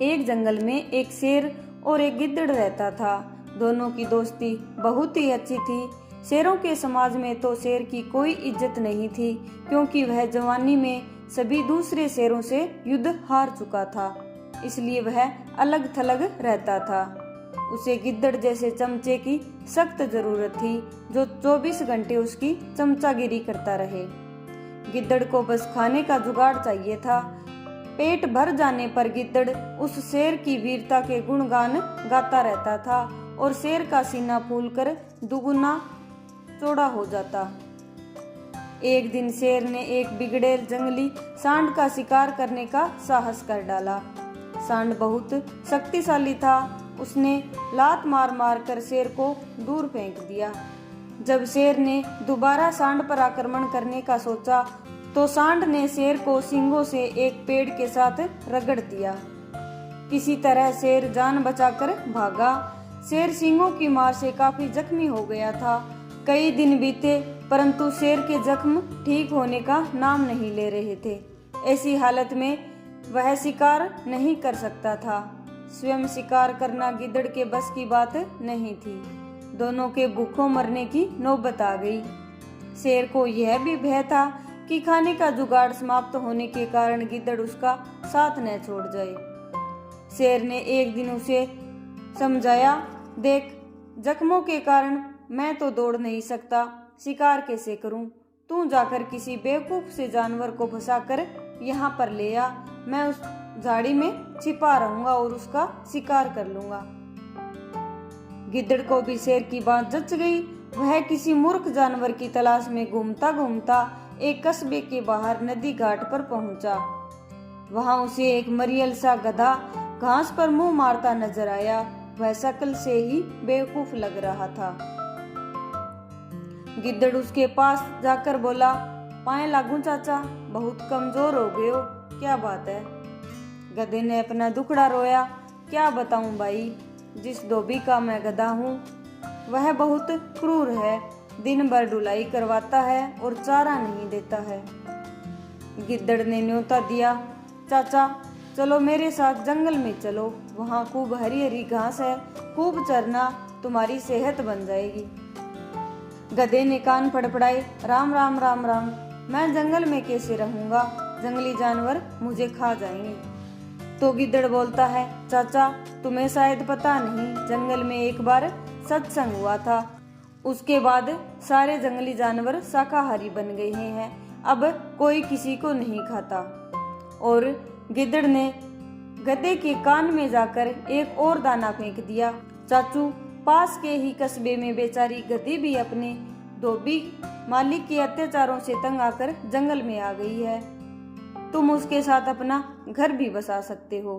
एक जंगल में एक शेर और एक गिद्दड़ रहता था। दोनों की दोस्ती बहुत ही अच्छी थी। शेरों के समाज में तो शेर की कोई इज्जत नहीं थी, क्योंकि वह जवानी में सभी दूसरे शेरों से युद्ध हार चुका था, इसलिए वह अलग थलग रहता था। उसे गिद्दड़ जैसे चमचे की सख्त जरूरत थी, जो 24 घंटे उसकी चमचागिरी करता रहे। गिद्दड़ को बस खाने का जुगाड़ चाहिए था। पेट भर जाने पर गिद्दड़ उस शेर की वीरता के गुणगान गाता रहता था और शेर का सीना फूलकर दुगुना चौड़ा हो जाता। एक दिन शेर ने एक बिगड़ेल जंगली सांड का शिकार करने का साहस कर डाला। सांड बहुत शक्तिशाली था। उसने लात मार मार कर शेर को दूर फेंक दिया। जब शेर ने दोबारा सांड पर आक्रमण करने का सोचा तो सांड ने शेर को सींगों से एक पेड़ के साथ रगड़ दिया। किसी तरह शेर जान बचाकर भागा। शेर सींगों की मार से काफी जख्मी हो गया था। कई दिन बीते, परंतु शेर के जख्म ठीक होने का नाम नहीं ले रहे थे। ऐसी हालत में वह शिकार नहीं कर सकता था। स्वयं शिकार करना गिद्दड़ के बस की बात नहीं थी। दोनों के भूखों मरने की नौबत आ गई। शेर को यह भी भय था कि खाने का जुगाड़ समाप्त होने के कारण गिद्दड़ उसका साथ न छोड़ जाए। शेर ने एक दिन उसे समझाया, देख, जख्मों के कारण मैं तो दौड़ नहीं सकता, शिकार कैसे करूं? तू जाकर किसी बेवकूफ से जानवर को फंसाकर यहाँ पर ले आ। मैं उस झाड़ी में छिपा रहूंगा और उसका शिकार कर लूंगा। गिद्दड़ को भी शेर की बात जच गई। वह किसी मूर्ख जानवर की तलाश में घूमता घूमता एक कस्बे के बाहर नदी घाट पर पहुंचा। वहां उसे एक मरियल सा गधा घास पर मुंह मारता नजर आया। वह शक्ल से ही बेवकूफ लग रहा था। गिद्दड़ उसके पास जाकर बोला, पाए लागू चाचा, बहुत कमजोर हो गए हो, क्या बात है? गधे ने अपना दुखड़ा रोया, क्या बताऊं भाई, जिस धोबी का मैं गधा हूँ वह बहुत क्रूर है। दिन भर ढुलाई करवाता है और चारा नहीं देता है। गिद्दड़ ने न्योता दिया, चाचा चलो मेरे साथ जंगल में चलो, वहाँ खूब हरी हरी घास है, खूब चरना, तुम्हारी सेहत बन जाएगी। गधे ने कान फड़फड़ाए, राम राम राम राम, मैं जंगल में कैसे रहूंगा, जंगली जानवर मुझे खा जाएंगे। तो गिद्दड़ बोलता है, चाचा तुम्हें शायद पता नहीं, जंगल में एक बार सत्संग हुआ था, उसके बाद सारे जंगली जानवर शाकाहारी बन गए हैं, अब कोई किसी को नहीं खाता। और गिद्दड़ ने गधे के कान में जाकर एक और दाना फेंक दिया। चाचू, पास के ही कस्बे में बेचारी गधी भी अपने धोबी मालिक के अत्याचारों से तंग आकर जंगल में आ गई है, तुम उसके साथ अपना घर भी बसा सकते हो।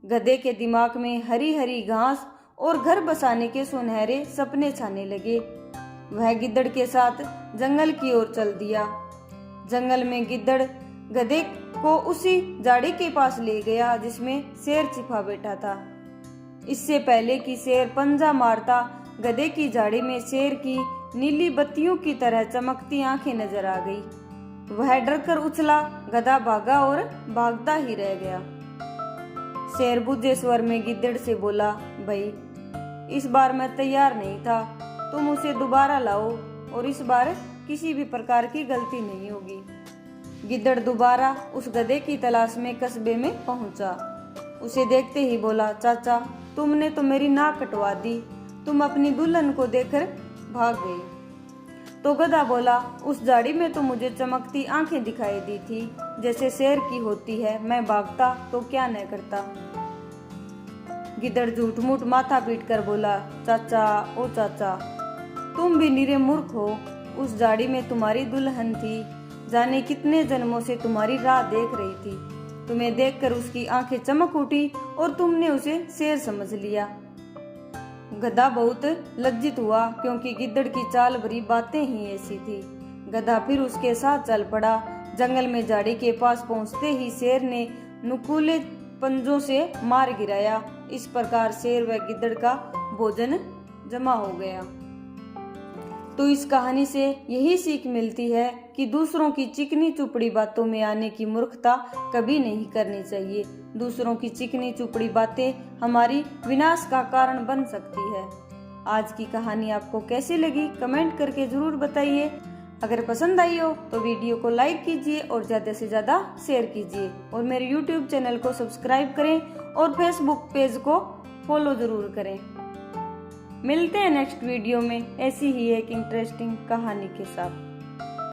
गधे के दिमाग में हरी हरी घास और घर बसाने के सुनहरे सपने छाने लगे। वह गिद्दड़ के साथ जंगल की ओर चल दिया। जंगल में गिद्दड़ गधे को उसी झाड़ी के पास ले गया जिसमें शेर छिपा बैठा था। इससे पहले कि शेर पंजा मारता, गधे की झाड़ी में शेर की नीली बत्तियों की तरह चमकती आंखें नजर आ गई। वह डरकर उछला, गधा भागा और भागता ही रह गया। शेर बुझे स्वर में गिद्दड़ से बोला, भाई इस बार मैं तैयार नहीं था, तुम उसे दोबारा लाओ और इस बार किसी भी प्रकार की गलती नहीं होगी। गिद्दड़ दोबारा उस गधे की तलाश में कस्बे में पहुंचा। उसे देखते ही बोला, चाचा तुमने तो मेरी नाक कटवा दी, तुम अपनी दुल्हन को देखकर भाग गई। तो गधा बोला, उस झाड़ी में तो मुझे चमकती आंखें दिखाई दी थी जैसे शेर की होती है, मैं भागता तो क्या न करता। गिद्दड़ झूठ मूठ माथा पीट कर बोला, चाचा ओ चाचा, तुम भी निरे मूर्ख हो, उस झाड़ी में तुम्हारी दुल्हन थी, जाने कितने जन्मों से तुम्हारी राह देख रही थी, तुम्हें देखकर उसकी आंखें चमक उठी और तुमने उसे शेर समझ लिया। गधा बहुत लज्जित हुआ क्योंकि गिद्दड़ की चाल भरी बातें ही ऐसी थी। गधा फिर उसके साथ चल पड़ा। जंगल में झाड़ी के पास पहुंचते ही शेर ने नुकीले पंजों से मार गिराया। इस प्रकार शेर व गिद्दड़ का भोजन जमा हो गया। तो इस कहानी से यही सीख मिलती है कि दूसरों की चिकनी चुपड़ी बातों में आने की मूर्खता कभी नहीं करनी चाहिए। दूसरों की चिकनी चुपड़ी बातें हमारी विनाश का कारण बन सकती है। आज की कहानी आपको कैसी लगी कमेंट करके जरूर बताइए। अगर पसंद आई हो तो वीडियो को लाइक कीजिए और ज़्यादा से ज़्यादा शेयर कीजिए और मेरे यूट्यूब चैनल को सब्सक्राइब करें और फेसबुक पेज को फॉलो जरूर करें। मिलते हैं नेक्स्ट वीडियो में ऐसी ही एक इंटरेस्टिंग कहानी के साथ।